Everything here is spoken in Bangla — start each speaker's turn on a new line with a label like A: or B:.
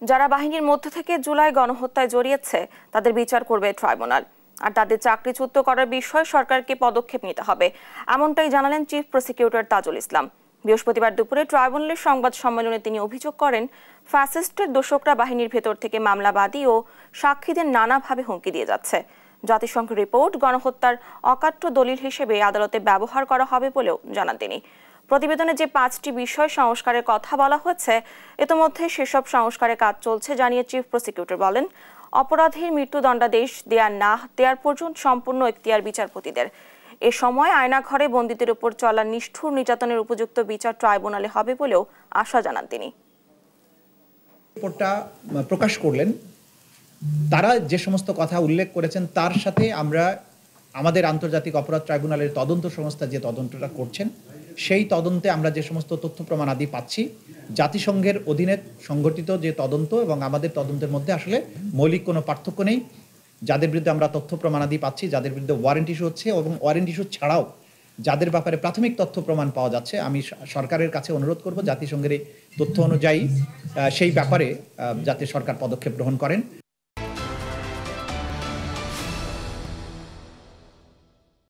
A: যারা বাহিনীর মধ্য থেকে জুলাই গণহত্যায় জড়িয়েছে তাদের বিচার করবে ট্রাইব্যুনাল, আর তাদের চাকরিচ্যুত করার বিষয়ে সরকারকে পদক্ষেপ নিতে হবে, এমনটাই জানালেন চিফ প্রসিকিউটর তাজুল ইসলাম। বৃহস্পতিবার দুপুরে ট্রাইব্যুনালের সংবাদ সম্মেলনে তিনি অভিযোগ করেন, ফ্যাসিস্টের দোসররা বাহিনীর ভেতর থেকে মামলাবাদী ও সাক্ষীদের নানাভাবে হুমকি দিয়ে যাচ্ছে। জাতিসংঘের রিপোর্ট গণহত্যার অকাট্য দলিল হিসেবে আদালতে ব্যবহার করা হবে বলেও জানান তিনি। প্রতিবেদনে যে 5টি বিষয় সংস্কারের কথা বলা হয়েছে, ইতোমধ্যে সেসব সংস্কারের কাজ চলছে জানিয়ে চিফ প্রসিকিউটর বলেন, অপরাধীর মৃত্যুদণ্ডাদেশ দেয়া না দেওয়ার পর্যন্ত সম্পূর্ণ এখতিয়ার বিচারপতিদের। এ সময় আয়নাঘরে বন্দীদের উপর চলা নিষ্ঠুর নির্যাতনের উপযুক্ত বিচার ট্রাইব্যুনালে হবে বলেও আশা জানান তিনি।
B: রিপোর্টটা প্রকাশ করলেন, তারা যে সমস্ত কথা উল্লেখ করেছেন তার সাথে আমরা আমাদের আন্তর্জাতিক অপরাধ ট্রাইব্যুনালের তদন্ত সংস্থা যে তদন্তটা করছেন সেই তদন্তে আমরা যে সমস্ত তথ্য প্রমাণ আদি পাচ্ছি, জাতিসংঘের অধীনে সংগঠিত যে তদন্ত এবং আমাদের তদন্তের মধ্যে আসলে মৌলিক কোনো পার্থক্য নেই। যাদের বিরুদ্ধে আমরা তথ্য প্রমাণাদি পাচ্ছি, যাদের বিরুদ্ধে ওয়ারেন্ট ইস্যু হচ্ছে এবং ওয়ারেন্ট ইস্যু ছাড়াও যাদের ব্যাপারে প্রাথমিক তথ্য প্রমাণ পাওয়া যাচ্ছে, আমি সরকারের কাছে অনুরোধ করব জাতিসংঘের এই তথ্য অনুযায়ী সেই ব্যাপারে যাতে সরকার পদক্ষেপ গ্রহণ করেন।